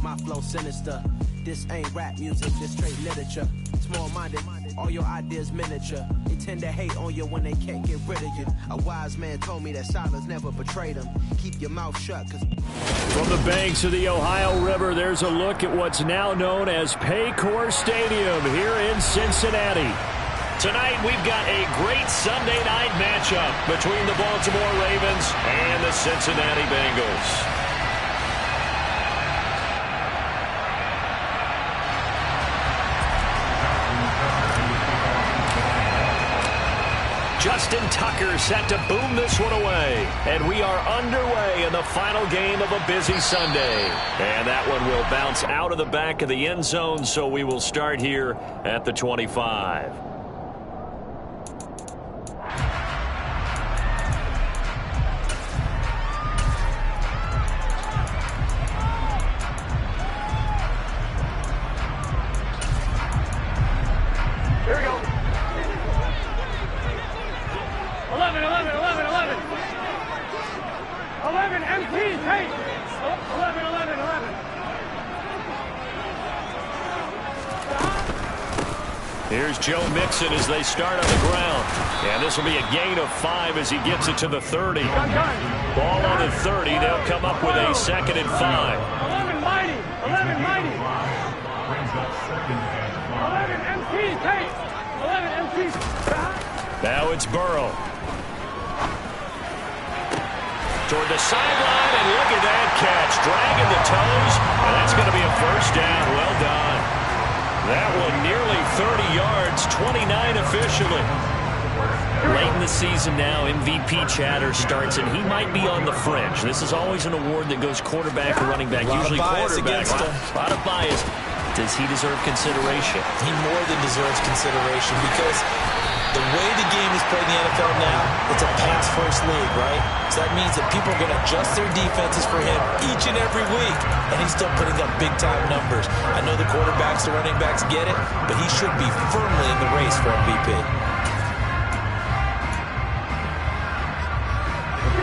My flow sinister. This ain't rap music, this straight literature. Small-minded, all your ideas miniature. They tend to hate on you when they can't get rid of you. A wise man told me that silence never betrayed him. Keep your mouth shut, cause... From the banks of the Ohio River, there's a look at what's now known as Paycor Stadium here in Cincinnati. Tonight, we've got a great Sunday night matchup between the Baltimore Ravens and the Cincinnati Bengals. Justin Tucker set to boom this one away. And we are underway in the final game of a busy Sunday. And that one will bounce out of the back of the end zone, so we will start here at the 25. Here we go. 11 MT, take. 11. Here's Joe Mixon as they start on the ground. And this will be a gain of 5 as he gets it to the 30. Ball on the 30. They'll come up with a 2nd and 5. 11 mighty. 11 MT, take. 11 MT. Now it's Burrow. Toward the sideline, and look at that catch. Dragging the toes, and that's going to be a first down. Well done. That one nearly 30 yards, 29 officially. Late in the season now, MVP chatter starts, and he might be on the fringe. This is always an award that goes quarterback or running back, usually quarterback. A lot of bias. Does he deserve consideration? He more than deserves consideration because the way the game is played in the NFL now, it's a pass-first league, right? So that means that people are going to adjust their defenses for him each and every week, and he's still putting up big-time numbers. I know the quarterbacks, the running backs get it, but he should be firmly in the race for MVP.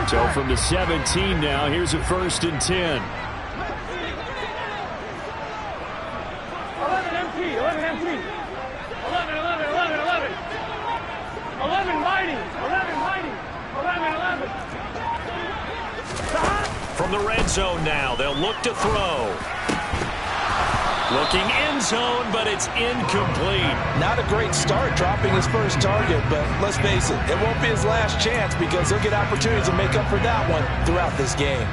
So from the 17 now, here's a 1st and 10. 11 MT. 11 mighty. 11. From the red zone now, they'll look to throw. Looking end zone, but it's incomplete. Not a great start dropping his first target, but let's face it, it won't be his last chance because he'll get opportunities to make up for that one throughout this game.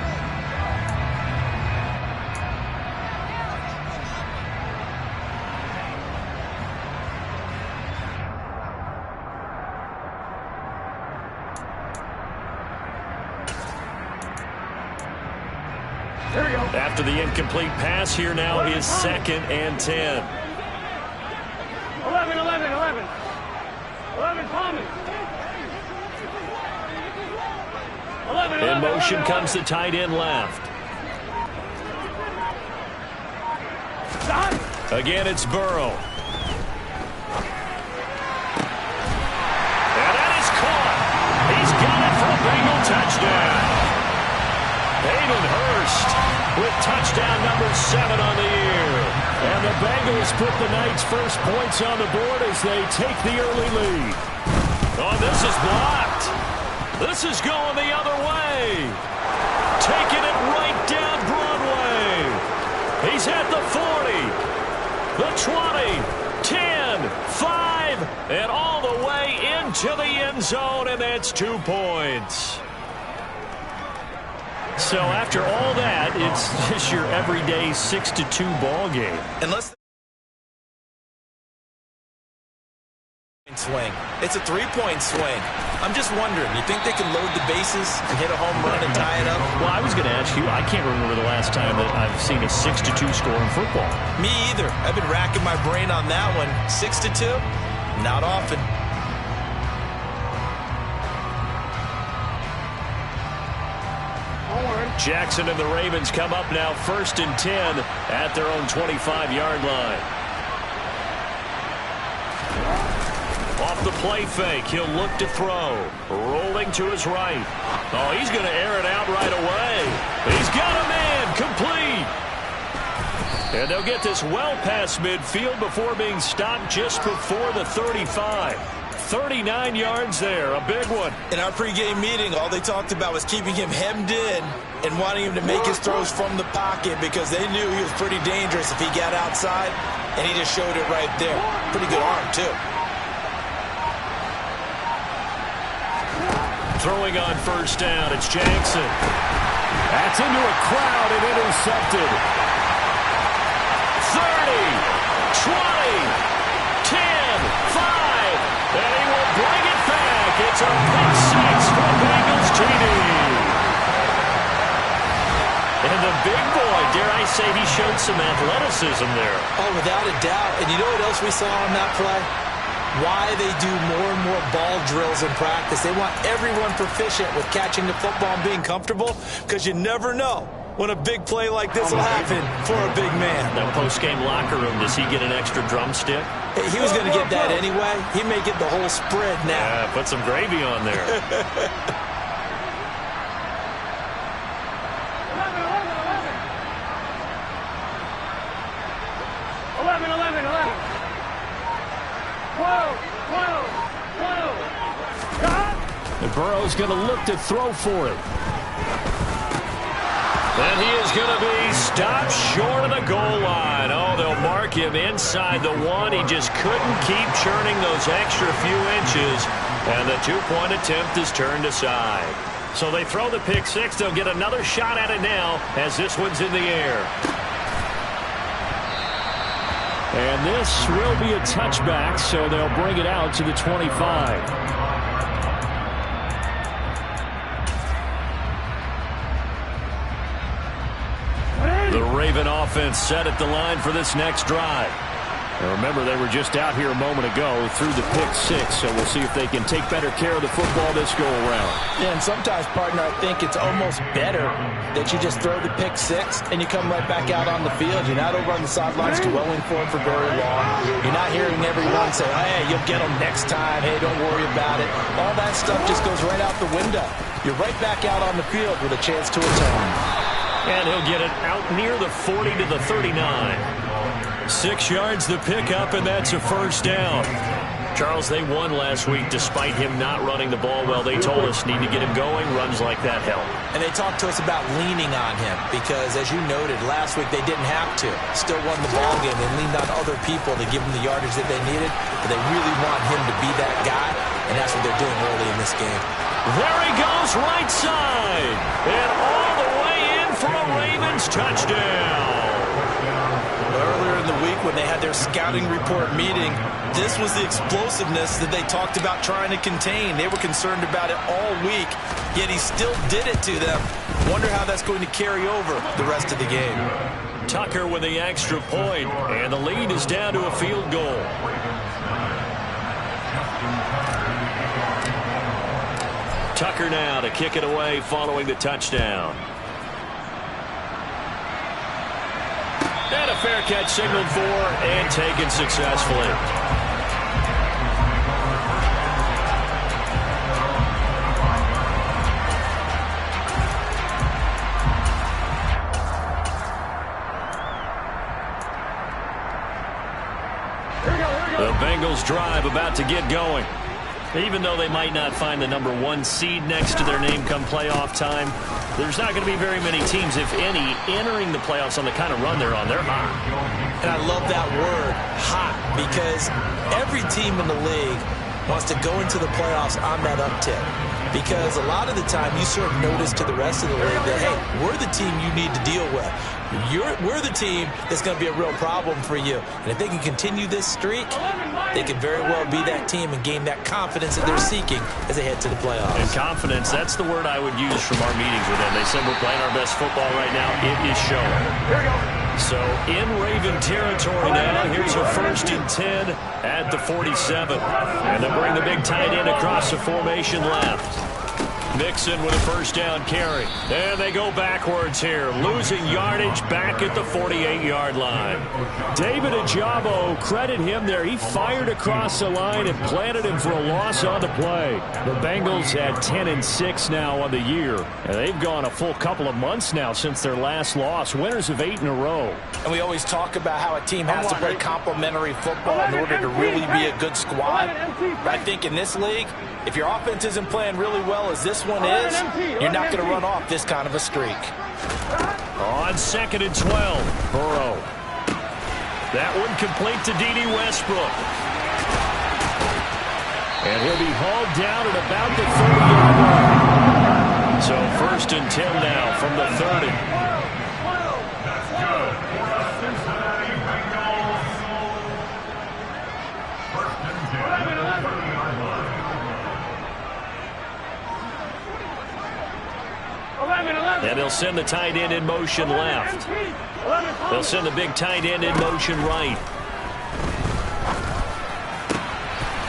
After the incomplete pass, here now is 2nd and 10. 11 Thomas. 11. In motion comes the tight end left. Again, it's Burrow. And that is caught. He's got it for a Bengal touchdown. Hayden Hurst with touchdown number 7 on the year. And the Bengals put the night's first points on the board as they take the early lead. Oh, this is blocked. This is going the other way. Taking it right down Broadway. He's at the 40, the 20, 10, 5, and all the way into the end zone, and that's 2 points. So after all that, it's just your everyday 6-2 ball game. Unless swing. It's a 3-point swing. I'm just wondering, you think they can load the bases and hit a home run and tie it up? Well, I was going to ask you, I can't remember the last time that I've seen a 6-2 score in football. Me either. I've been racking my brain on that one. 6-2? Not often. Jackson and the Ravens come up now 1st and 10 at their own 25-yard line. Off the play fake, he'll look to throw. Rolling to his right. Oh, he's going to air it out right away. He's got a man, complete. And they'll get this well past midfield before being stopped just before the 35. 39 yards there, a big one. In our pregame meeting, all they talked about was keeping him hemmed in and wanting him to make his throws from the pocket because they knew he was pretty dangerous if he got outside, and he just showed it right there. Pretty good arm, too. Throwing on first down, it's Jackson. That's into a crowd and intercepted. 30, 20, 10, 5, and he will bring it back. It's a pick six for Bengals TD. And the big boy, dare I say, he showed some athleticism there. Oh, without a doubt. And you know what else we saw on that play? Why they do more and more ball drills in practice. They want everyone proficient with catching the football and being comfortable, because you never know when a big play like this will happen for a big man. That post-game locker room, does he get an extra drumstick? Hey, he was going to get that anyway. He may get the whole spread now. Yeah, put some gravy on there. 11. And Burrow's going to look to throw for it. And he is going to be stopped short of the goal line. Oh, they'll mark him inside the one. He just couldn't keep churning those extra few inches. And the two-point attempt is turned aside. So they throw the pick six. They'll get another shot at it now as this one's in the air. And this will be a touchback, so they'll bring it out to the 25. The Raven offense set at the line for this next drive. And remember, they were just out here a moment ago through the pick six, so we'll see if they can take better care of the football this go-around. Yeah, and sometimes, partner, I think it's almost better that you just throw the pick six and you come right back out on the field. You're not over on the sidelines dwelling for it for very long. You're not hearing everyone say, hey, you'll get them next time. Hey, don't worry about it. All that stuff just goes right out the window. You're right back out on the field with a chance to atone. And he'll get it out near the 40 to the 39. 6 yards the pickup, and that's a first down. Charles, they won last week despite him not running the ball well. They told us need to get him going. Runs like that help. And they talked to us about leaning on him because, as you noted, last week they didn't have to. Still won the ball game. They leaned on other people to give them the yardage that they needed, but they really want him to be that guy, and that's what they're doing early in this game. There he goes, right side, and all the way in for a Ravens touchdown. Earlier in the week when they had their scouting report meeting, this was the explosiveness that they talked about trying to contain. They were concerned about it all week, yet he still did it to them. Wonder how that's going to carry over the rest of the game. Tucker with the extra point, and the lead is down to a field goal. Tucker now to kick it away following the touchdown. And a fair catch signaled for and taken successfully. The Bengals drive about to get going. Even though they might not find the #1 seed next to their name come playoff time, there's not going to be very many teams, if any, entering the playoffs on the kind of run they're on. They're hot. And I love that word, hot, because every team in the league wants to go into the playoffs on that uptick. Because a lot of the time you serve notice to the rest of the league that, hey, we're the team you need to deal with. We're the team that's going to be a real problem for you. And if they can continue this streak, they could very well be that team and gain that confidence that they're seeking as they head to the playoffs. And confidence, that's the word I would use from our meetings with them. They said we're playing our best football right now. It is showing. Here we go. So in Raven territory now, here's a 1st and 10 at the 47. And they'll bring the big tight end across the formation left. Mixon with a first down carry. And they go backwards here, losing yardage back at the 48-yard line. David Ajabo, credit him there. He fired across the line and planted him for a loss on the play. The Bengals at 10-6 now on the year. And they've gone a full couple of months now since their last loss. Winners of 8 in a row. And we always talk about how a team has to play complementary football in order to really be a good squad. But I think in this league, if your offense isn't playing really well as this one is, you're not going to run off this kind of a streak. On 2nd and 12, Burrow. That one complete to D.D. Westbrook. And he'll be hauled down at about the 30-yard line. So 1st and 10 now from the 30. And they'll send the tight end in motion left. They'll send the big tight end in motion right.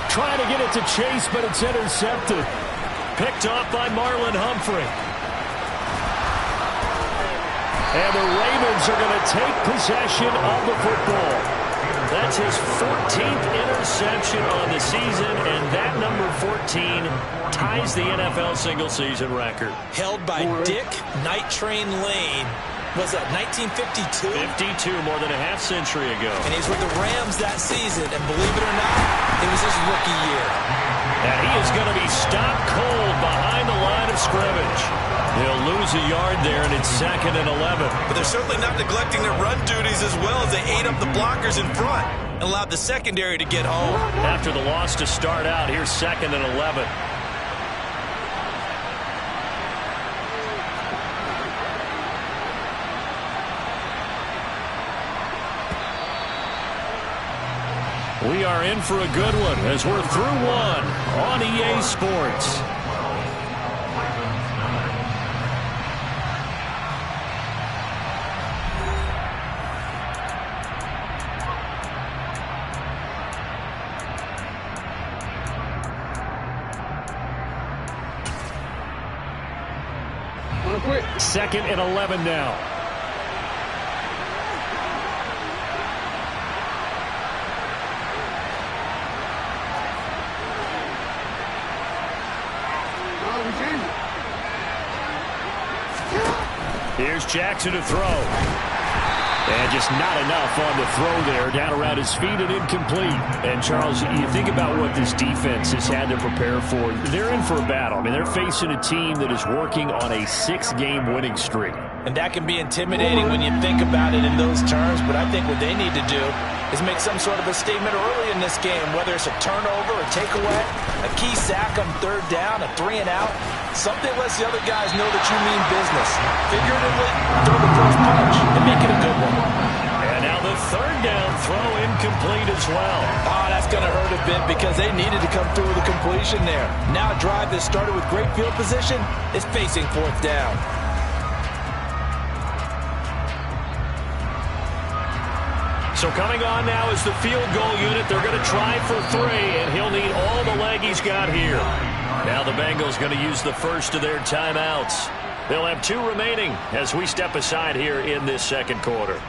Trying to get it to Chase, but it's intercepted. Picked off by Marlon Humphrey. And the Ravens are going to take possession of the football. That's his 14th interception on the season, and that number 14 ties the NFL single-season record. Held by Dick Night Train Lane. Was that 1952? 52, more than a half-century ago. And he's with the Rams that season, and believe it or not, it was his rookie year. And he is going to be stopped cold behind the line of scrimmage. He'll lose a yard there, and it's 2nd and 11. But they're certainly not neglecting their run duties as well as they ate up the blockers in front and allowed the secondary to get home. After the loss to start out, here's 2nd and 11. We are in for a good one as we're through one on EA Sports. Second and 11 now. Here's Jackson to throw. And just not enough on the throw there. Down around his feet and incomplete. And, Charles, you think about what this defense has had to prepare for. They're in for a battle. I mean, they're facing a team that is working on a 6-game winning streak. And that can be intimidating when you think about it in those terms. But I think what they need to do is make some sort of a statement early in this game, whether it's a turnover, a takeaway, a key sack on 3rd down, a 3-and-out. Something lets the other guys know that you mean business. Figuratively, throw the first punch and make it a good one. And now the 3rd down throw incomplete as well. Oh, that's going to hurt a bit because they needed to come through with a completion there. Now a drive that started with great field position is facing 4th down. So coming on now is the field goal unit. They're going to try for 3, and he'll need all the leg he's got here. Now the Bengals going to use the first of their timeouts. They'll have 2 remaining as we step aside here in this 2nd quarter.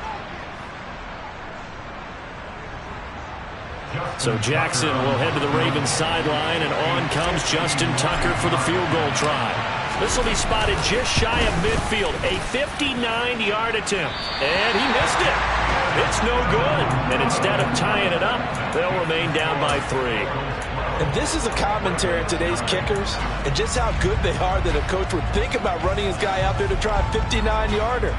So Jackson will head to the Ravens sideline, and on comes Justin Tucker for the field goal try. This will be spotted just shy of midfield, a 59-yard attempt, and he missed it. It's no good, and instead of tying it up, they'll remain down by 3. And this is a commentary on today's kickers and just how good they are that a coach would think about running his guy out there to try a 59-yarder.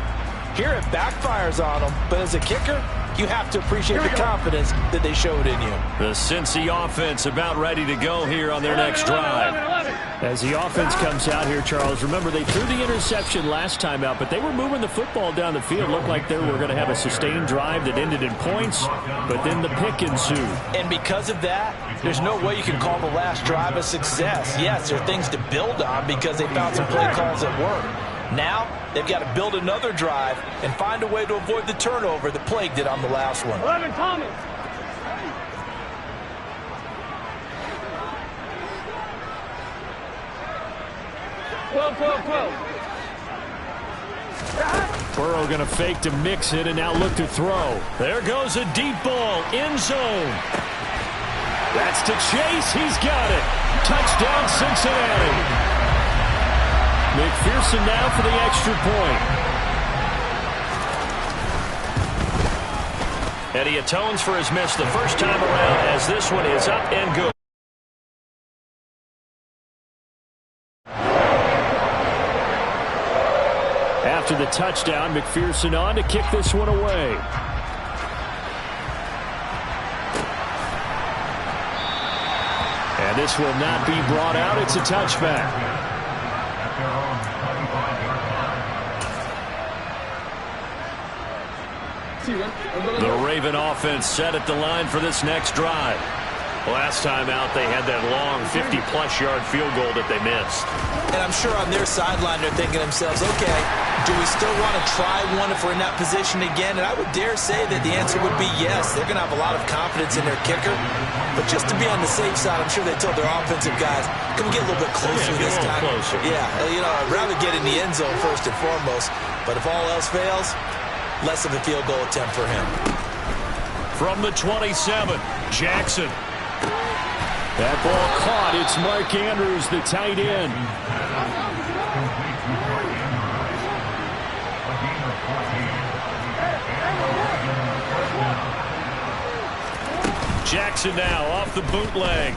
Here it backfires on him, but as a kicker, you have to appreciate the confidence that they showed in you. The Cincy offense about ready to go here on their next drive. As the offense comes out here, Charles, remember they threw the interception last time out, but they were moving the football down the field. Looked like they were going to have a sustained drive that ended in points, but then the pick ensued. And because of that, there's no way you can call the last drive a success. Yes, there are things to build on because they found some play calls that work. Now, they've got to build another drive and find a way to avoid the turnover that plagued it on the last one. 11, Tommy. Burrow going to fake to mix it and now look to throw. There goes a deep ball, end zone. That's to Chase. He's got it. Touchdown, Cincinnati. McPherson now for the extra point. And he atones for his miss the first time around as this one is up and good. After the touchdown, McPherson on to kick this one away. And this will not be brought out. It's a touchback. The Raven offense set at the line for this next drive. Last time out, they had that long 50-plus yard field goal that they missed. And I'm sure on their sideline, they're thinking to themselves, okay, do we still want to try one if we're in that position again? And I would dare say that the answer would be yes. They're going to have a lot of confidence in their kicker. But just to be on the safe side, I'm sure they told their offensive guys, can we get a little bit closer this time? Closer. Yeah, you know, I'd rather get in the end zone first and foremost. But if all else fails, less of a field goal attempt for him. From the 27, Jackson. That ball caught. It's Mark Andrews, the tight end. Jackson now off the bootleg.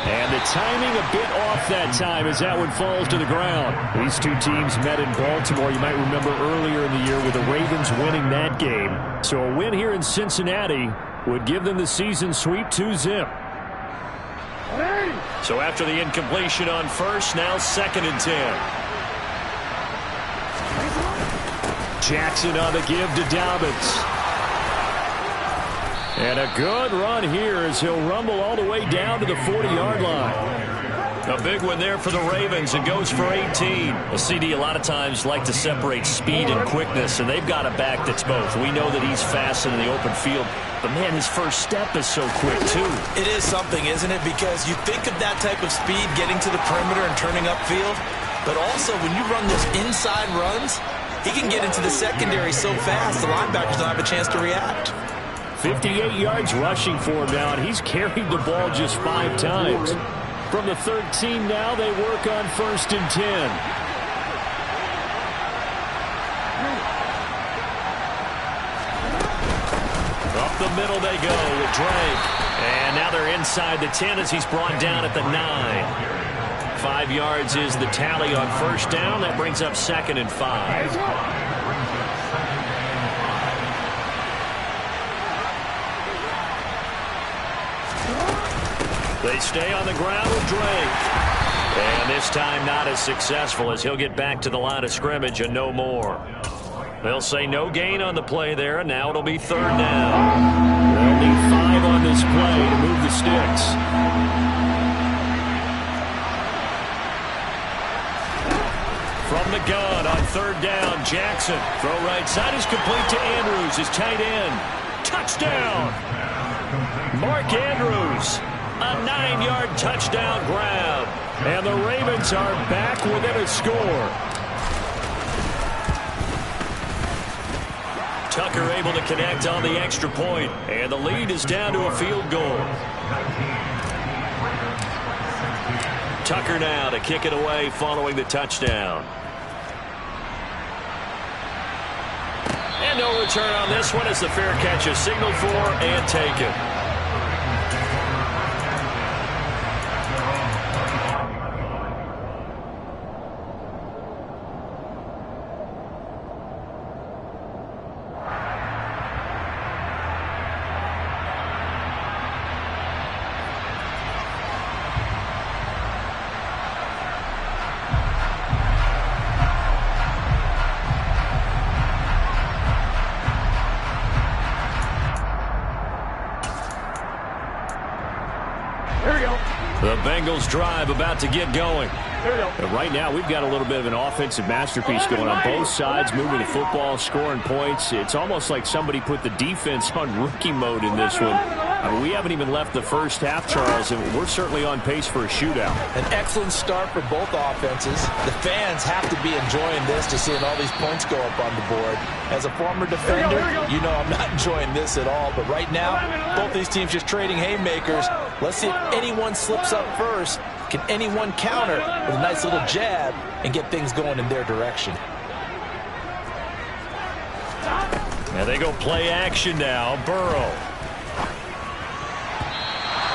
And the timing a bit off that time as that one falls to the ground. These two teams met in Baltimore. You might remember earlier in the year with the Ravens winning that game. So a win here in Cincinnati would give them the season sweep 2-0. So after the incompletion on first, now 2nd and 10. Jackson on the give to Dobbins. And a good run here as he'll rumble all the way down to the 40-yard line. A big one there for the Ravens. It goes for 18. Well, CD, a lot of times like to separate speed and quickness, and they've got a back that's both. We know that he's fast in the open field, but, man, his first step is so quick, too. It is something, isn't it? Because you think of that type of speed getting to the perimeter and turning upfield, but also when you run those inside runs, he can get into the secondary so fast the linebackers don't have a chance to react. 58 yards rushing for him now, and he's carried the ball just 5 times. From the 13 now, they work on 1st and 10. Up the middle they go with Drake. And now they're inside the 10 as he's brought down at the 9. 5 yards is the tally on 1st down. That brings up 2nd and 5. They stay on the ground with Drake. And this time not as successful as he'll get back to the line of scrimmage and no more. They'll say no gain on the play there, and now it'll be 3rd down. They'll need 5 on this play to move the sticks. From the gun on 3rd down, Jackson. Throw right side is complete to Andrews, his tight end. Touchdown! Mark Andrews. A 9-yard touchdown grab. And the Ravens are back within a score. Tucker able to connect on the extra point. And the lead is down to a field goal. Tucker now to kick it away following the touchdown. And no return on this one as the fair catch is signaled for and taken. The Bengals drive about to get going. And right now, we've got a little bit of an offensive masterpiece going on both sides, moving the football, scoring points. It's almost like somebody put the defense on rookie mode in this one. I mean, we haven't even left the first half, Charles, and we're certainly on pace for a shootout. An excellent start for both offenses. The fans have to be enjoying this to seeing all these points go up on the board. As a former defender, you know I'm not enjoying this at all. But right now, both these teams just trading haymakers. Let's see if anyone slips up first. Can anyone counter with a nice little jab and get things going in their direction? And they go play action now. Burrow.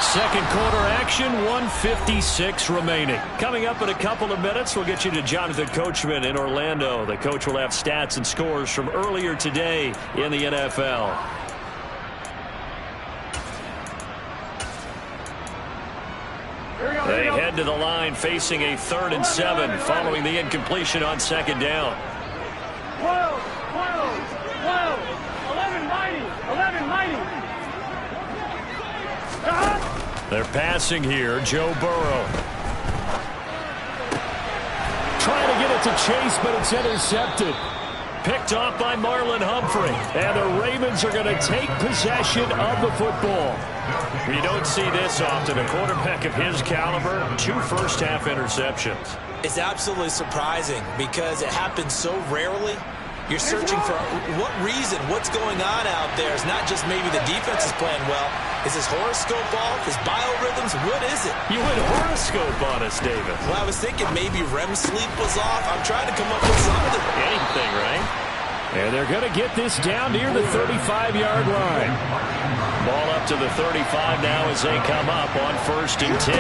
Second quarter action, 1:56 remaining. Coming up in a couple of minutes, we'll get you to Jonathan Coachman in Orlando. The coach will have stats and scores from earlier today in the NFL. They head to the line facing a 3rd and 7 following the incompletion on second down. 12, 11 mighty, 11 mighty. They're passing here. Joe Burrow. Trying to get it to Chase, but it's intercepted. Picked off by Marlon Humphrey. And the Ravens are going to take possession of the football. We don't see this often. A quarterback of his caliber, 2 first-half interceptions. It's absolutely surprising because it happens so rarely. You're searching for what reason, what's going on out there. It's not just maybe the defense is playing well. Is his horoscope off? His biorhythms? What is it? You went horoscope on us, David. Well, I was thinking maybe REM sleep was off. I'm trying to come up with something. Anything, right? And they're going to get this down near the 35-yard line. Ball up to the 35 now as they come up on 1st and 10.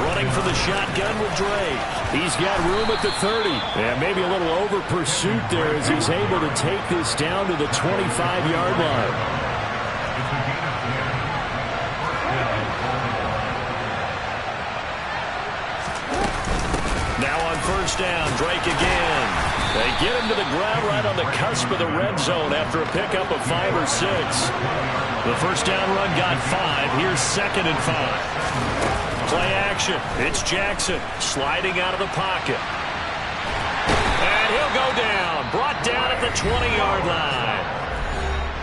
Running for the shotgun with Drake. He's got room at the 30. And maybe a little over pursuit there as he's able to take this down to the 25-yard line. Now on 1st down, Drake again. They get him to the ground right on the cusp of the red zone after a pickup of 5 or 6. The 1st down run got 5. Here's 2nd and 5. Play action. It's Jackson sliding out of the pocket. And he'll go down. Brought down at the 20-yard line.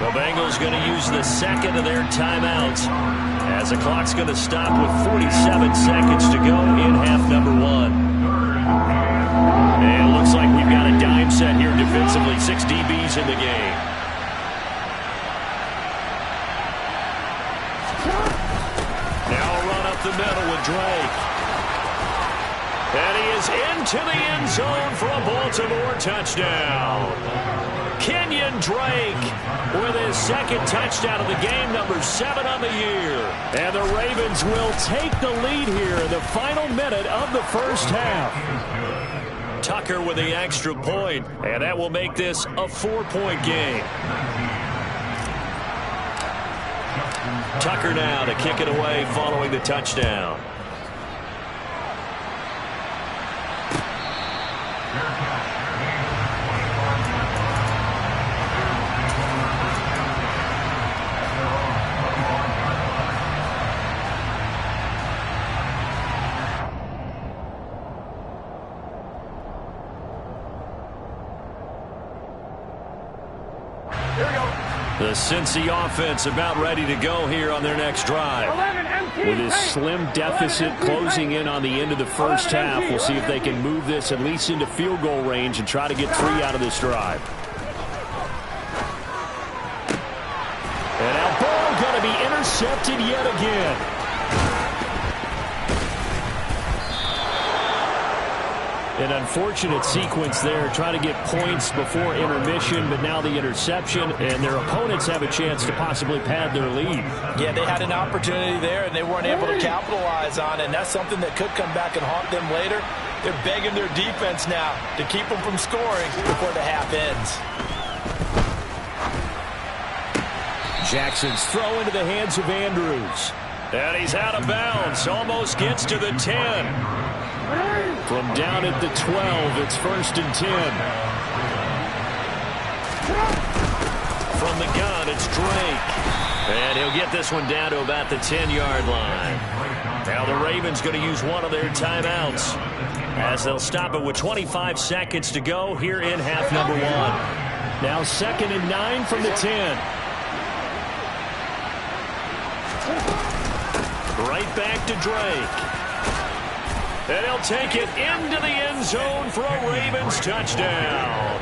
The Bengals going to use the 2nd of their timeouts as the clock's going to stop with 47 seconds to go in half number 1. And it looks like we've got a dime set here defensively. 6 DBs in the game. Now a run up the middle with Drake. And he is into the end zone for a Baltimore touchdown. Kenyon Drake with his 2nd touchdown of the game, number 7 on the year. And the Ravens will take the lead here in the final minute of the 1st half. Tucker with the extra point, and that will make this a 4-point game. Tucker now to kick it away following the touchdown. The Cincy offense about ready to go here on their next drive. With his slim deficit closing in on the end of the 1st half, we'll see if they can move this at least into field goal range and try to get 3 out of this drive. And now ball going to be intercepted yet again. An unfortunate sequence there, trying to get points before intermission, but now the interception, and their opponents have a chance to possibly pad their lead. Yeah, they had an opportunity there, and they weren't able to capitalize on it, and that's something that could come back and haunt them later. They're begging their defense now to keep them from scoring before the half ends. Jackson's throw into the hands of Andrews. And he's out of bounds, almost gets to the 10. From down at the 12, it's 1st and 10. From the gun, it's Drake. And he'll get this one down to about the 10-yard line. Now the Ravens going to use one of their timeouts as they'll stop it with 25 seconds to go here in half number 1. Now 2nd and 9 from the 10. Right back to Drake. And he'll take it into the end zone for a Ravens touchdown.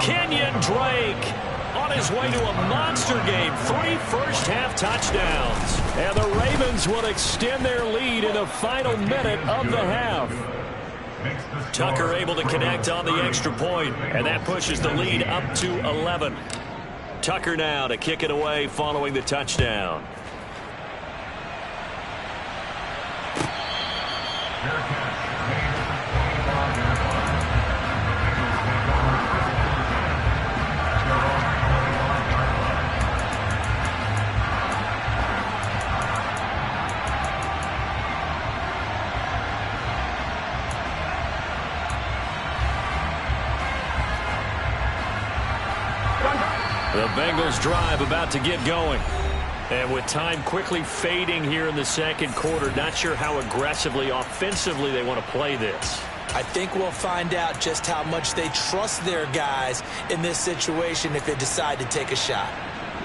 Kenyon Drake on his way to a monster game. 3 first-half touchdowns. And the Ravens will extend their lead in the final minute of the half. Tucker able to connect on the extra point, and that pushes the lead up to 11. Tucker now to kick it away following the touchdown. The Bengals drive about to get going. And with time quickly fading here in the second quarter, not sure how aggressively, offensively they want to play this. I think we'll find out just how much they trust their guys in this situation if they decide to take a shot.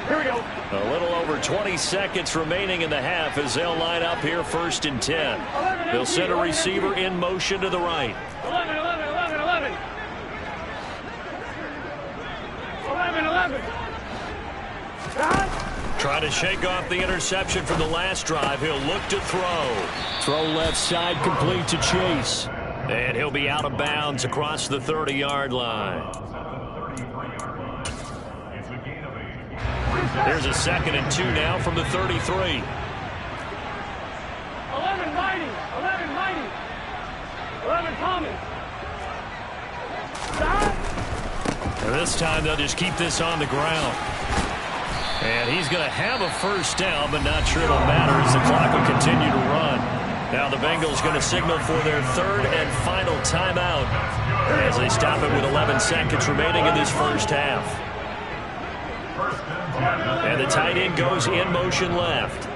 Here we go. A little over 20 seconds remaining in the half as they'll line up here 1st and 10. They'll send a receiver in motion to the right. 11, 11, 11, 11. 11, 11. Trying to shake off the interception from the last drive. He'll look to throw. Throw left side complete to Chase. And he'll be out of bounds across the 30-yard line. There's a 2nd and 2 now from the 33. 11 mighty. 11 mighty. 11 Thomas. And this time they'll just keep this on the ground. And he's going to have a first down, but not sure it'll matter as the clock will continue to run. Now the Bengals going to signal for their 3rd and final timeout as they stop it with 11 seconds remaining in this first half. And the tight end goes in motion left.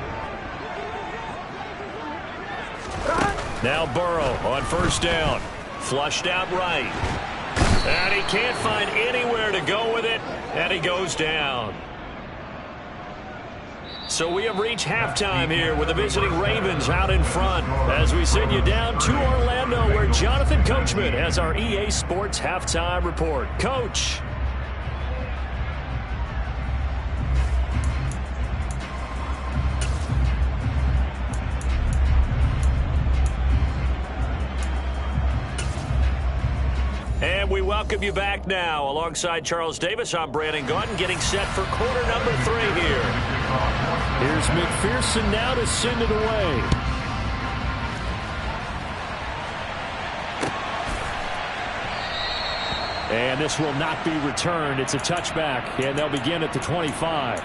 Now Burrow on 1st down. Flushed out right. And he can't find anywhere to go with it, and he goes down. So we have reached halftime here with the visiting Ravens out in front as we send you down to Orlando where Jonathan Coachman has our EA Sports halftime report. Coach. And we welcome you back now. Alongside Charles Davis, I'm Brandon Gaudin getting set for quarter number 3 here. Here's McPherson now to send it away. And this will not be returned. It's a touchback, and they'll begin at the 25.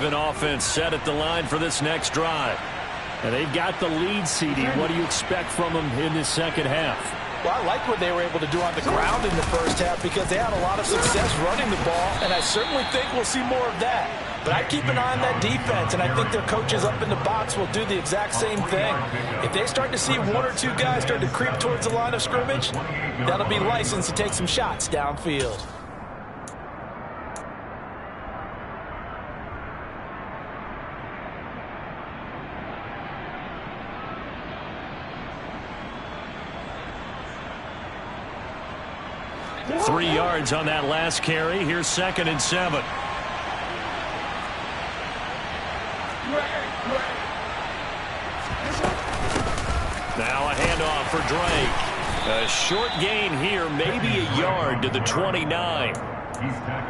Offense set at the line for this next drive. And they've got the lead, CD. What do you expect from them in this second half? Well, I like what they were able to do on the ground in the first half because they had a lot of success running the ball, and I certainly think we'll see more of that. But I keep an eye on that defense, and I think their coaches up in the box will do the exact same thing. If they start to see 1 or 2 guys start to creep towards the line of scrimmage, that'll be licensed to take some shots downfield. Three yards on that last carry. Here's 2nd and 7. Now a handoff for Drake. A short gain here, maybe a yard to the 29.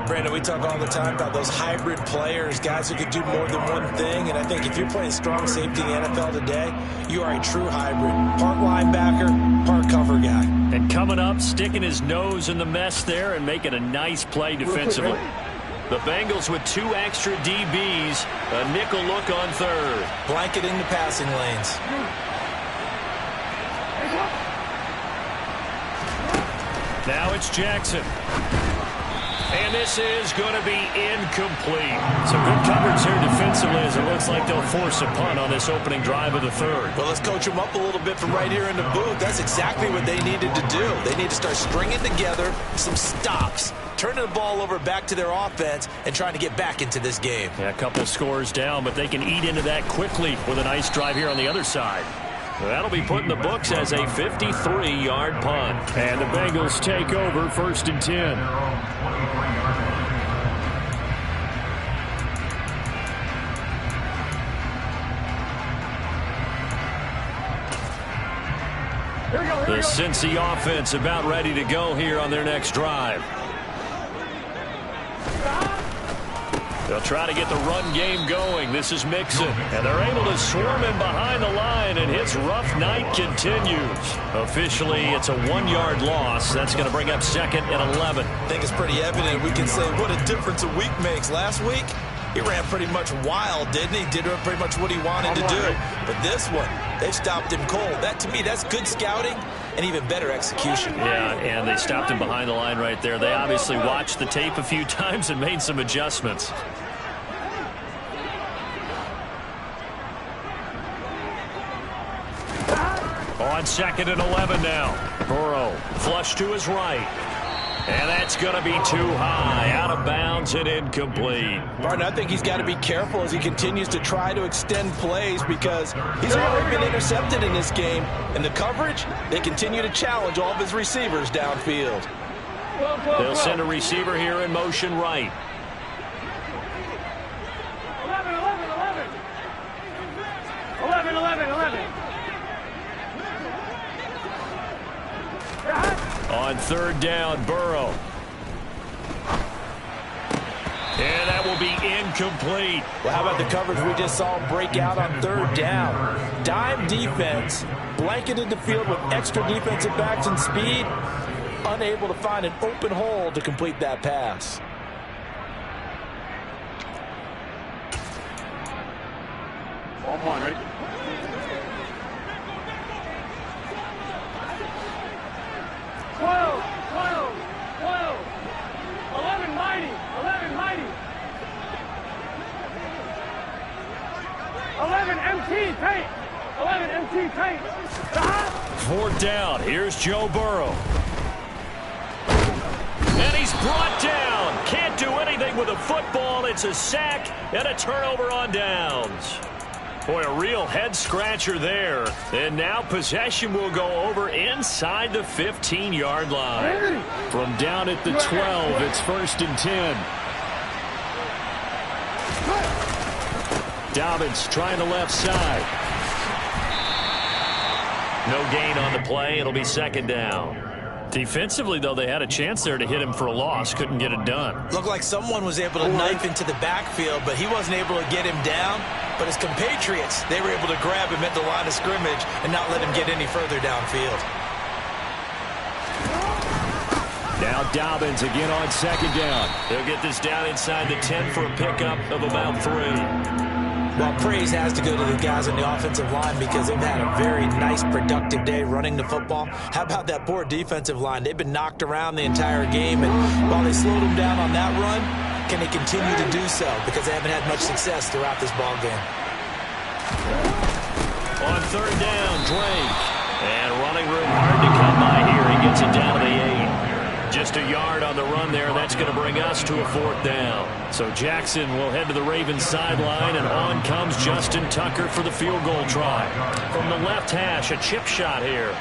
Brandon, we talk all the time about those hybrid players, guys who can do more than one thing, and I think if you're playing strong safety in the NFL today, you are a true hybrid. Part linebacker, part cover guy. And coming up, sticking his nose in the mess there and making a nice play defensively. The Bengals with 2 extra DBs, a nickel look on 3rd. Blanketing the passing lanes. Now it's Jackson. And this is going to be incomplete. So good coverage here defensively as it looks like they'll force a punt on this opening drive of the third. Well, let's coach them up a little bit from right here in the booth. That's exactly what they needed to do. They need to start stringing together some stops, turning the ball over back to their offense, and trying to get back into this game. Yeah, a couple scores down, but they can eat into that quickly with a nice drive here on the other side. That'll be put in the books as a 53-yard punt. And the Bengals take over 1st and 10. The Cincy offense about ready to go here on their next drive. They'll try to get the run game going. This is Mixon. And they're able to swarm him behind the line, and his rough night continues. Officially, it's a 1-yard loss. That's going to bring up 2nd and 11. I think it's pretty evident. We can say what a difference a week makes. Last week, he ran pretty much wild, didn't he? Did pretty much what he wanted to do. But this one, they've stopped him cold. That, to me, that's good scouting and even better execution. Yeah, and they stopped him behind the line right there. They obviously watched the tape a few times and made some adjustments. On 2nd and 11 now. Burrow, flush to his right. And that's going to be too high. Out of bounds and incomplete. Martin, I think he's got to be careful as he continues to try to extend plays because he's already been intercepted in this game. And the coverage, they continue to challenge all of his receivers downfield. They'll send a receiver here in motion right. 11. On 3rd down, Burrow. And that will be incomplete. Well, how about the coverage we just saw break out on 3rd down? Dime defense, blanketed the field with extra defensive backs and speed, unable to find an open hole to complete that pass. One, ready? Paint. 11 MT paint. 4th down. Here's Joe Burrow. And he's brought down. Can't do anything with a football. It's a sack and a turnover on downs. Boy, a real head-scratcher there. And now possession will go over inside the 15-yard line. From down at the 12, it's 1st and 10. Dobbins trying the left side. No gain on the play. It'll be 2nd down. Defensively, though, they had a chance there to hit him for a loss. Couldn't get it done. Looked like someone was able to knife into the backfield, but he wasn't able to get him down. But his compatriots, they were able to grab him at the line of scrimmage and not let him get any further downfield. Now Dobbins again on 2nd down. They'll get this down inside the 10 for a pickup of about 3. Well, praise has to go to the guys on the offensive line because they've had a very nice, productive day running the football. How about that poor defensive line? They've been knocked around the entire game, and while they slowed them down on that run, can they continue to do so? Because they haven't had much success throughout this ball game. On 3rd down, Drake. And running room hard to come by here. He gets it down to the 8. Just a yard on the run there. That's going to bring us to a 4th down. So Jackson will head to the Ravens sideline, and on comes Justin Tucker for the field goal try. From the left hash, a chip shot here.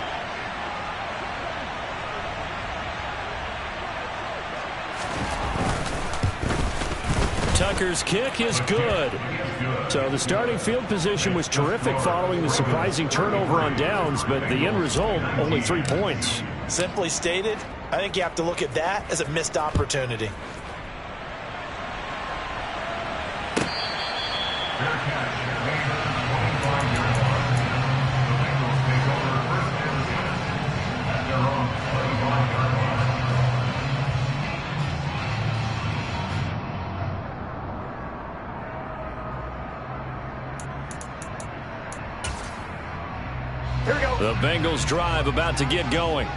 Tucker's kick is good. So the starting field position was terrific following the surprising turnover on downs, but the end result, only 3 points. Simply stated, I think you have to look at that as a missed opportunity. Here we go. The Bengals drive about to get going.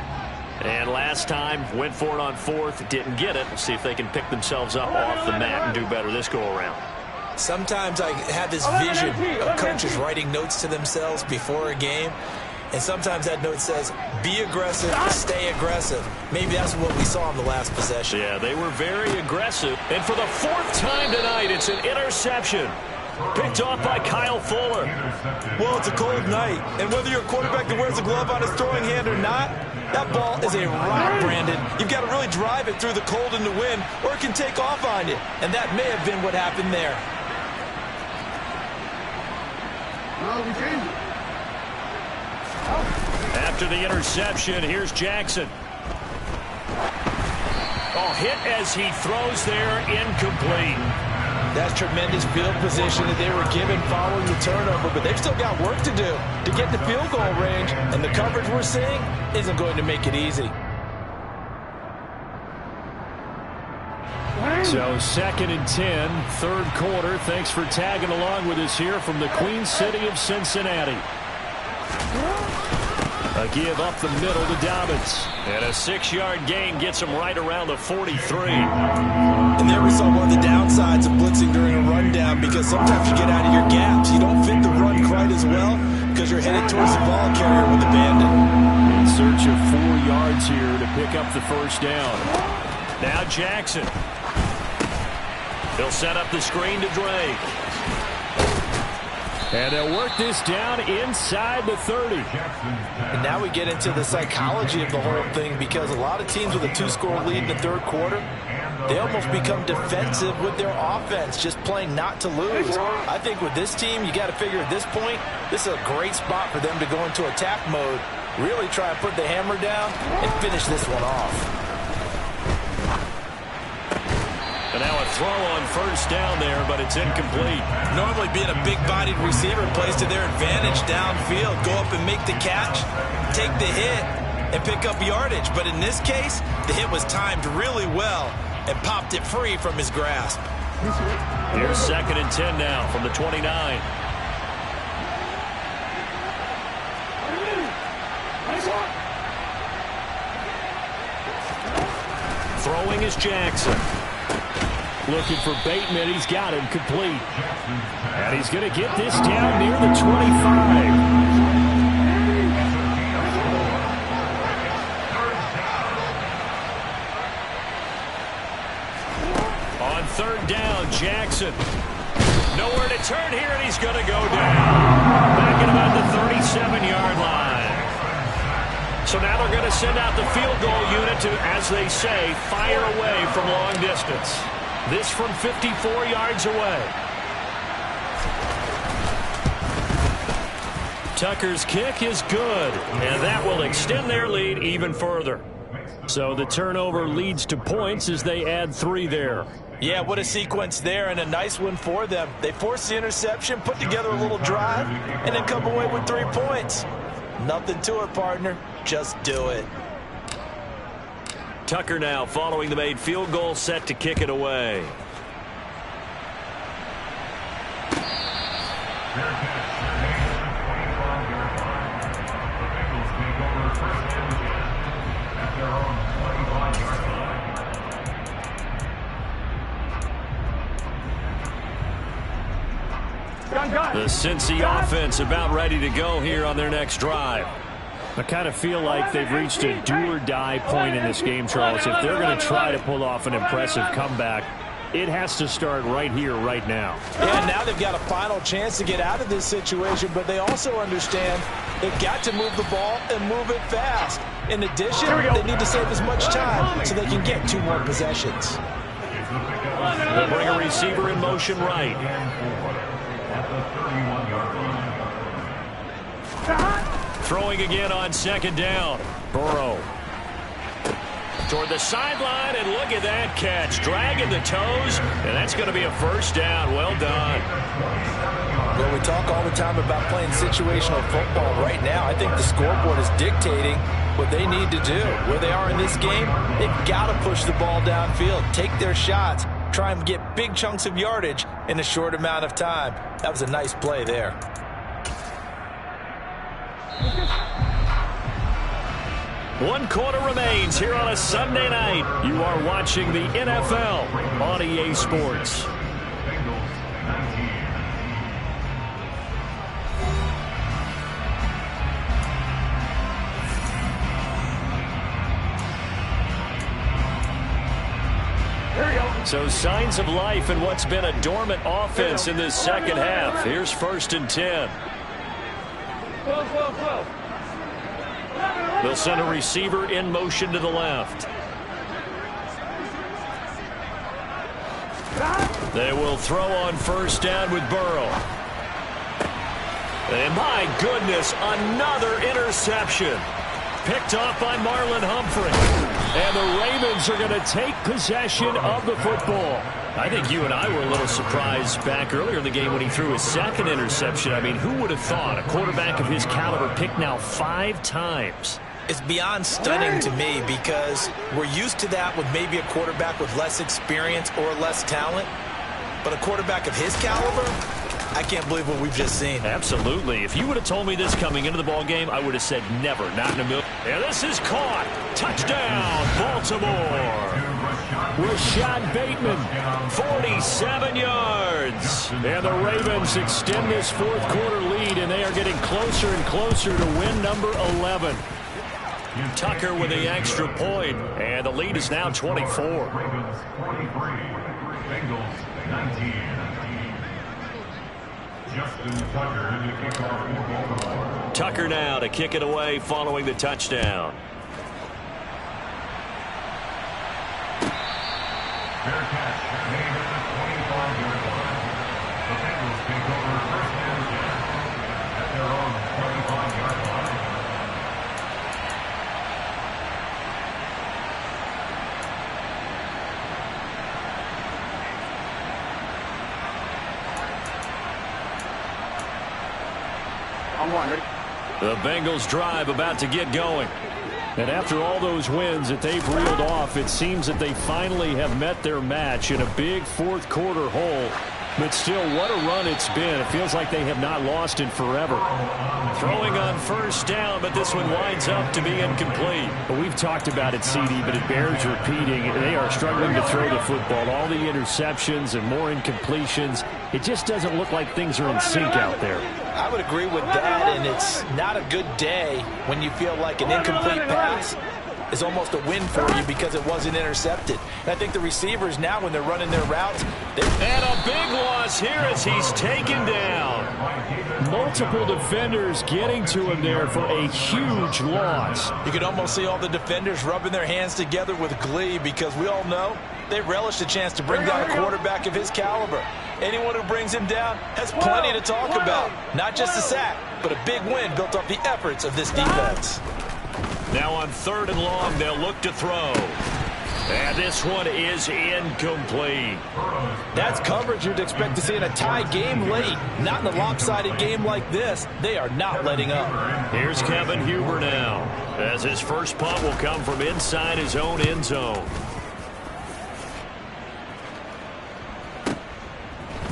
And last time, went for it on fourth, didn't get it. We'll see if they can pick themselves up off the mat and do better this go-around. Sometimes I have this vision of coaches writing notes to themselves before a game. And sometimes that note says, be aggressive, stay aggressive. Maybe that's what we saw in the last possession. Yeah, they were very aggressive. And for the fourth time tonight, it's an interception. Picked off by Kyle Fuller. Well, it's a cold night. And whether you're a quarterback that wears a glove on his throwing hand or not, that ball is a rock, Brandon. You've got to really drive it through the cold and the wind, or it can take off on you. And that may have been what happened there. After the interception, here's Jackson. Oh, hit as he throws there, incomplete. That's tremendous field position that they were given following the turnover, but they've still got work to do to get the field goal range, and the coverage we're seeing isn't going to make it easy. So 2nd and 10, third quarter. Thanks for tagging along with us here from the Queen City of Cincinnati. A give up the middle to Dobbins. And a 6-yard gain gets him right around the 43. And there we saw one of the downsides of blitzing during a rundown, because sometimes you get out of your gaps. You don't fit the run quite as well because you're headed towards the ball carrier with the bandit. In search of 4 yards here to pick up the first down. Now Jackson. He'll set up the screen to Drake. And they'll work this down inside the 30. And now we get into the psychology of the whole thing, because a lot of teams with a 2-score lead in the third quarter, they almost become defensive with their offense, just playing not to lose. I think with this team, you got to figure at this point, this is a great spot for them to go into attack mode, really try and put the hammer down and finish this one off. And now a throw on first down there, but it's incomplete. Normally being a big-bodied receiver plays to their advantage downfield. Go up and make the catch, take the hit, and pick up yardage. But in this case, the hit was timed really well and popped it free from his grasp. Here's 2nd and 10 now from the 29. Throwing is Jackson. Looking for Bateman. He's got him complete. And he's going to get this down near the 25. On third down, Jackson. Nowhere to turn here, and he's going to go down. Back at about the 37-yard line. So now they're going to send out the field goal unit to, as they say, fire away from long distance. This from 54 yards away. Tucker's kick is good, and that will extend their lead even further. So the turnover leads to points as they add 3 there. Yeah, what a sequence there, and a nice one for them. They forced the interception, put together a little drive, and then come away with 3 points. Nothing to it, partner. Just do it. Tucker now following the made field goal, set to kick it away. The Cincy offense about ready to go here on their next drive. I kind of feel like they've reached a do-or-die point in this game, Charles. If they're going to try to pull off an impressive comeback, it has to start right here, right now. Yeah, now they've got a final chance to get out of this situation, but they also understand they've got to move the ball and move it fast. In addition, they need to save as much time so they can get 2 more possessions. They'll bring a receiver in motion right. Throwing again on 2nd down. Burrow. Toward the sideline, and look at that catch. Dragging the toes, and that's going to be a first down. Well done. Well, we talk all the time about playing situational football. Right now, I think the scoreboard is dictating what they need to do. Where they are in this game, they've got to push the ball downfield, take their shots, try and get big chunks of yardage in a short amount of time. That was a nice play there. 1 quarter remains here on a Sunday night. You are watching the NFL on EA Sports. So signs of life in what's been a dormant offense in this second half. Here's 1st and 10. They'll send a receiver in motion to the left. They will throw on 1st down with Burrow. And my goodness, another interception. Picked off by Marlon Humphrey. And the Ravens are going to take possession of the football. I think you and I were a little surprised back earlier in the game when he threw his 2nd interception. I mean, who would have thought a quarterback of his caliber picked now 5 times? It's beyond stunning to me because we're used to that with maybe a quarterback with less experience or less talent. But a quarterback of his caliber, I can't believe what we've just seen. Absolutely. If you would have told me this coming into the ball game, I would have said never, not in a million. And this is caught. Touchdown, Baltimore. Rashad Bateman, 47 yards. And the Ravens extend this 4th quarter lead, and they are getting closer and closer to win number 11. Tucker with the extra point, and the lead is now 24. Ravens 23, Bengals 19. Tucker now to kick it away following the touchdown. Fair catch made at the 25-yard line. The Bengals take over 1st and 10 at their own 25-yard line. The Bengals drive about to get going. And after all those wins that they've reeled off, it seems that they finally have met their match in a big 4th quarter hole. But still, what a run it's been. It feels like they have not lost in forever. Throwing on 1st down, but this one winds up to be incomplete. Well, we've talked about it, CD, but it bears repeating. They are struggling to throw the football. All the interceptions and more incompletions. It just doesn't look like things are in sync out there. I would agree with that, and it's not a good day when you feel like an incomplete pass is almost a win for you because it wasn't intercepted. And I think the receivers now, when they're running their routes, and a big loss here as he's taken down. Multiple defenders getting to him there for a huge loss. You could almost see all the defenders rubbing their hands together with glee because we all know they relish the chance to bring down a quarterback of his caliber. Anyone who brings him down has plenty to talk about. Not just a sack, but a big win built off the efforts of this defense. Now on 3rd and long, they'll look to throw. And this one is incomplete. That's coverage you'd expect to see in a tie game late. Not in a lopsided game like this. They are not letting up. Here's Kevin Huber now, as his first punt will come from inside his own end zone.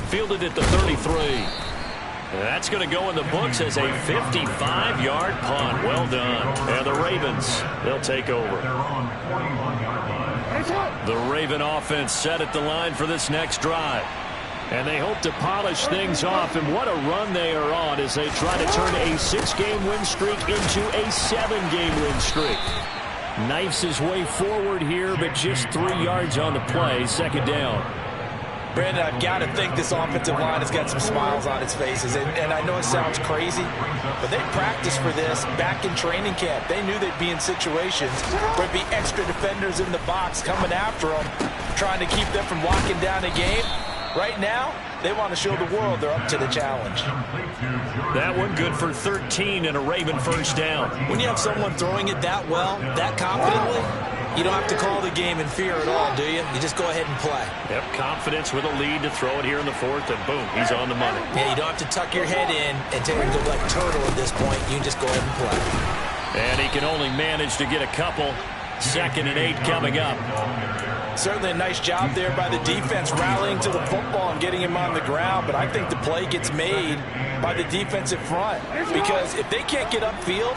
Fielded at the 33. That's going to go in the books as a 55-yard punt. Well done. And the Ravens, they'll take over. The Raven offense set at the line for this next drive. And they hope to polish things off. And what a run they are on as they try to turn a 6-game win streak into a 7-game win streak. Knifes his way forward here, but just 3 yards on the play. 2nd down. Brandon, I've got to think this offensive line has got some smiles on its faces. And I know it sounds crazy, but they practiced for this back in training camp. They knew they'd be in situations where there'd be extra defenders in the box coming after them, trying to keep them from locking down a game. Right now, they want to show the world they're up to the challenge. That one good for 13 and a Raven 1st down. When you have someone throwing it that well, that confidently, you don't have to call the game in fear at all, do you? You just go ahead and play. Yep, confidence with a lead to throw it here in the 4th, and boom, he's on the money. Yeah, you don't have to tuck your head in and take it like a turtle at this point. You can just go ahead and play. And he can only manage to get a couple. 2nd and 8 coming up. Certainly a nice job there by the defense rallying to the football and getting him on the ground, but I think the play gets made by the defensive front because if they can't get upfield,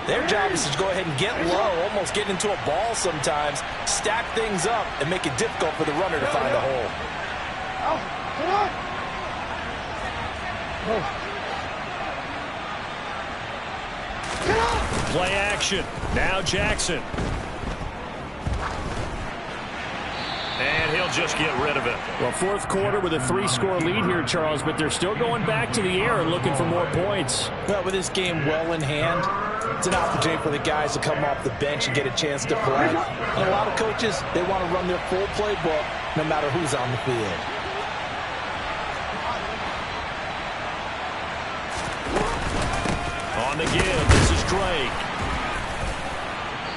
Their job is to go ahead and get low, almost get into a ball sometimes, stack things up, and make it difficult for the runner to find a hole. Play action. Now Jackson. And he'll just get rid of it. Well, fourth quarter with a 3-score lead here, Charles, but they're still going back to the air and looking for more points. Well, with this game well in hand, it's an opportunity for the guys to come off the bench and get a chance to play. And a lot of coaches, they want to run their full playbook no matter who's on the field. On the give, this is Drake.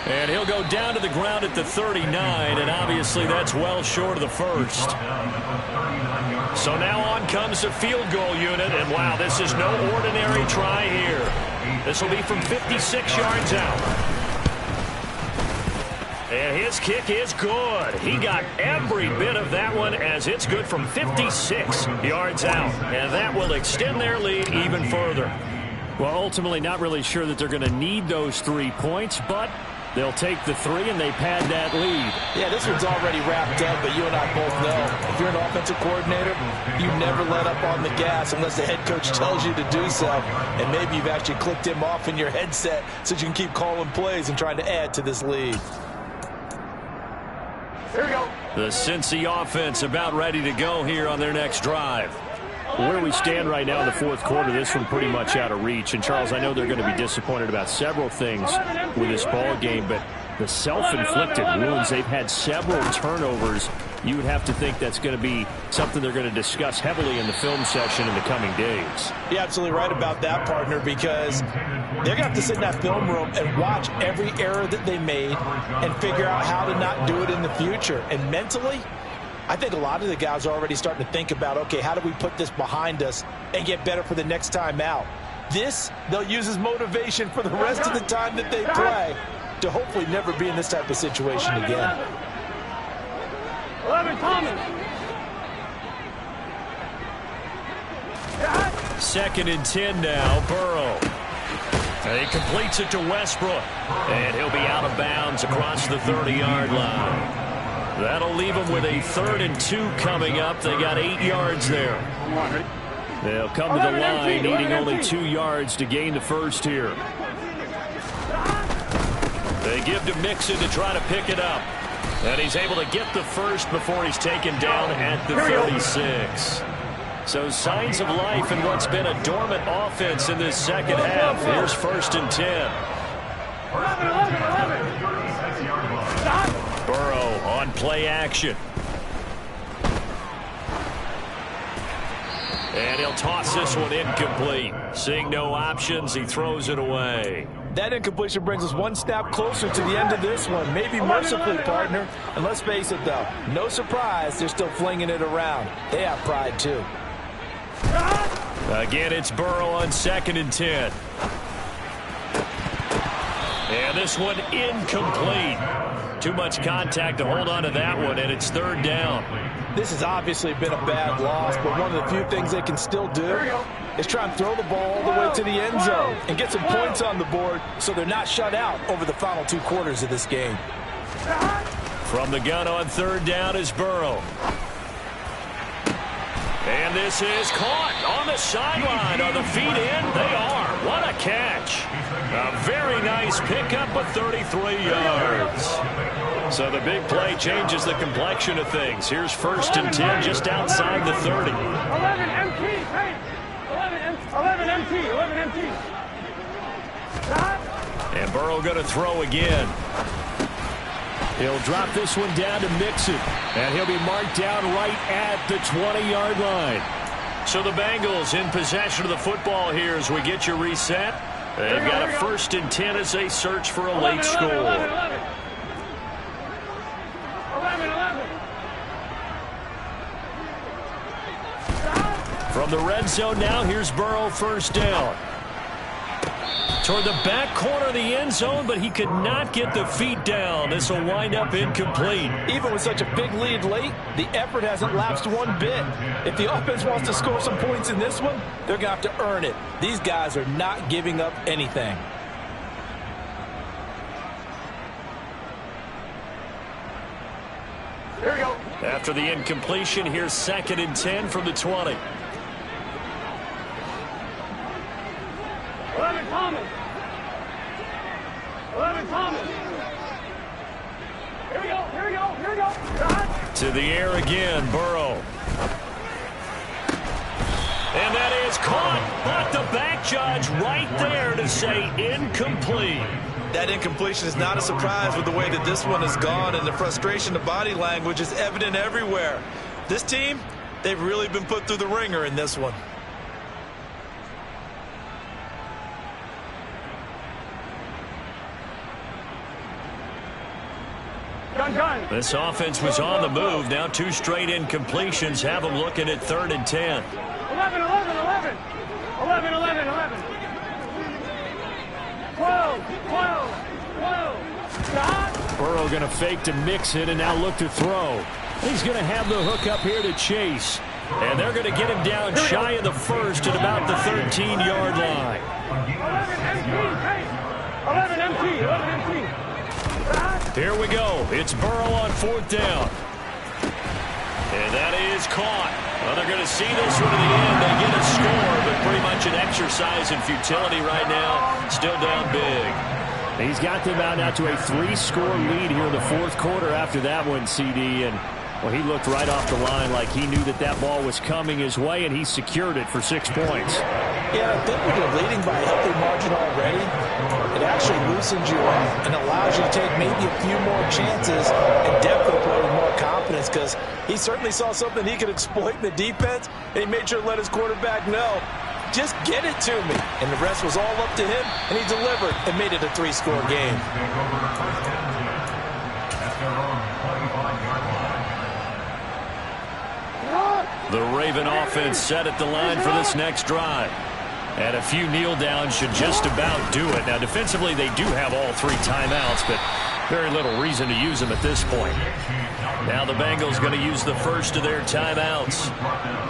And he'll go down to the ground at the 39, and obviously that's well short of the first. So now on comes the field goal unit, and wow, this is no ordinary try here. This will be from 56 yards out. And his kick is good. He got every bit of that one as it's good from 56 yards out. And that will extend their lead even further. Well, ultimately not really sure that they're going to need those 3 points, but they'll take the 3 and they pad that lead. Yeah, this one's already wrapped up, but you and I both know if you're an offensive coordinator, you never let up on the gas unless the head coach tells you to do so. And maybe you've actually clicked him off in your headset so you can keep calling plays and trying to add to this lead. Here we go. The Cincy offense about ready to go here on their next drive. Where we stand right now in the fourth quarter, this one pretty much out of reach. And, Charles, I know they're going to be disappointed about several things with this ball game, but the self-inflicted wounds, they've had several turnovers. You would have to think that's going to be something they're going to discuss heavily in the film session in the coming days. You're absolutely right about that, partner, because they're going to have to sit in that film room and watch every error that they made and figure out how to not do it in the future. And mentally, I think a lot of the guys are already starting to think about, okay, how do we put this behind us and get better for the next time out? This, they'll use as motivation for the rest of the time that they play to hopefully never be in this type of situation again. 11, Thomas. 2nd and 10 now, Burrow. And he completes it to Westbrook. And he'll be out of bounds across the 30-yard line. That'll leave them with a 3rd and 2 coming up. They got 8 yards there. They'll come to the line needing only 2 yards to gain the first here. They give to Mixon to try to pick it up. And he's able to get the first before he's taken down at the 36. So signs of life in what's been a dormant offense in this second half. Here's 1st and 10. Burrow on play action. And he'll toss this one incomplete. Seeing no options, he throws it away. That incompletion brings us one snap closer to the end of this one. Maybe mercifully, partner. And let's face it, though, no surprise, they're still flinging it around. They have pride, too. Again, it's Burrow on 2nd and 10. And this one incomplete. Too much contact to hold on to that one, and it's 3rd down. This has obviously been a bad loss, but one of the few things they can still do is try and throw the ball all the way to the end zone and get some points on the board so they're not shut out over the final 2 quarters of this game. From the gun on 3rd down is Burrow. And this is caught on the sideline. Are the feet in? They are. What a catch. A very nice pickup of 33 yards. So the big play changes the complexion of things. Here's 1st and 10 just outside the 30. 11 MT. Hey. 11 MT. 11 MT. And Burrow going to throw again. He'll drop this one down to Mixon, and he'll be marked down right at the 20-yard line. So the Bengals in possession of the football here as we get you reset. They've got a 1st and 10 as they search for a late score. 11. From the red zone now, here's Burrow, 1st down. Toward the back corner of the end zone, but he could not get the feet down. This will wind up incomplete. Even with such a big lead late, the effort hasn't lapsed one bit. If the offense wants to score some points in this one, they're going to have to earn it. These guys are not giving up anything. after the incompletion. Here's 2nd and 10 from the 20. 11 Thomas. 11 Thomas. Here we go, here we go, here we go. To the air again, Burrow. And that is caught, but the back judge right there to say incomplete. That incompletion is not a surprise with the way that this one has gone, and the frustration, the body language is evident everywhere. This team, they've really been put through the ringer in this one. This offense was on the move. Now 2 straight incompletions have them looking at 3rd and 10. 11, 11, 11. 11, 11, 11. 12, 12, 12. Stop. Burrow going to fake to mix it and now look to throw. He's going to have the hook up here to Chase. And they're going to get him down shy of the first at about the 13-yard line. 11 MT, 11 MT. Here we go. It's Burrow on 4th down. And that is caught. Well, they're going to see this one to the end. They get a score, but pretty much an exercise in futility right now. Still down big. He's got them out now to a 3-score lead here in the 4th quarter after that one, CD. And, well, he looked right off the line like he knew that that ball was coming his way, and he secured it for 6 points. Yeah, I think when you're leading by a healthy margin already, it actually loosens you up and allows you to take maybe a few more chances and definitely play with more confidence, because he certainly saw something he could exploit in the defense, and he made sure to let his quarterback know, just get it to me. And the rest was all up to him, and he delivered and made it a 3-score game. The Raven offense set at the line for this next drive. And a few kneel downs should just about do it. Now, defensively, they do have all 3 timeouts, but very little reason to use them at this point. Now the Bengals going to use the first of their timeouts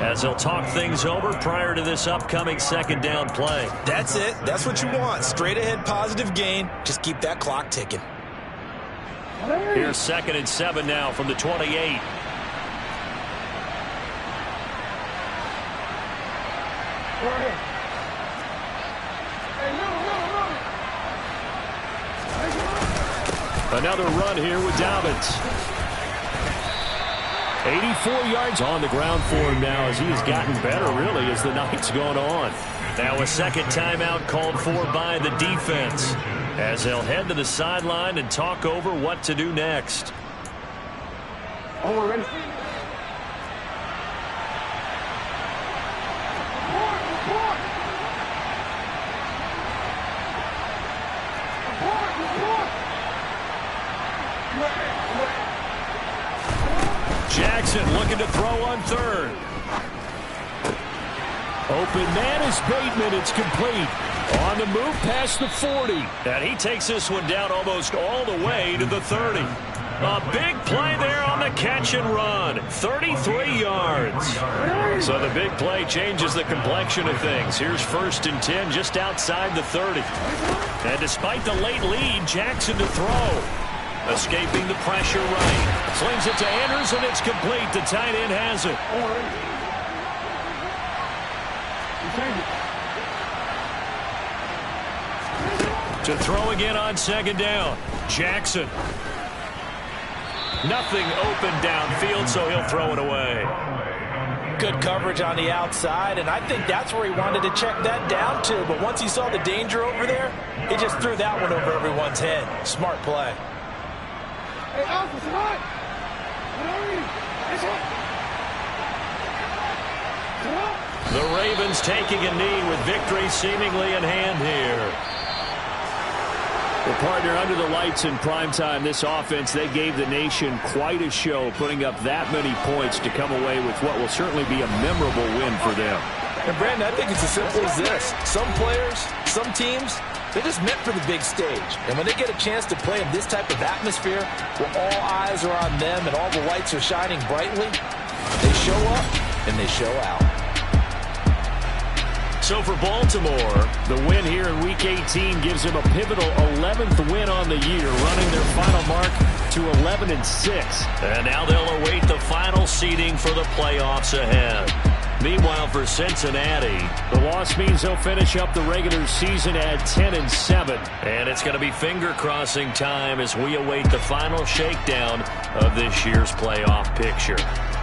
as they'll talk things over prior to this upcoming 2nd down play. That's it. That's what you want. Straight ahead positive gain. Just keep that clock ticking. Here's 2nd and 7 now from the 28. Another run here with Dobbins. 84 yards on the ground for him now as he has gotten better, really, as the night's gone on. Now a 2nd timeout called for by the defense as they'll head to the sideline and talk over what to do next. Oh, we're ready. Jackson looking to throw on 3rd. Open man is Bateman. It's complete. On the move past the 40. And he takes this one down almost all the way to the 30. A big play there on the catch and run. 33 yards. So the big play changes the complexion of things. Here's 1st and 10 just outside the 30. And despite the late lead, Jackson to throw. Escaping the pressure right. Slings it to Andrews, and it's complete. The tight end has it. To throw again on 2nd down. Jackson. Nothing open downfield, so he'll throw it away. Good coverage on the outside, and I think that's where he wanted to check that down to. But once he saw the danger over there, he just threw that one over everyone's head. Smart play. Hey, Alpha, smart. The Ravens taking a knee with victory seemingly in hand here. Well, partner, under the lights in primetime, this offense, they gave the nation quite a show, putting up that many points to come away with what will certainly be a memorable win for them. And, Brandon, I think it's as simple as this. Some players, some teams, they're just meant for the big stage. And when they get a chance to play in this type of atmosphere where all eyes are on them and all the lights are shining brightly, they show up and they show out. So for Baltimore, the win here in Week 18 gives them a pivotal 11th win on the year, running their final mark to 11-6. And now they'll await the final seeding for the playoffs ahead. Meanwhile, for Cincinnati, the loss means they'll finish up the regular season at 10-7. And it's going to be finger-crossing time as we await the final shakedown of this year's playoff picture.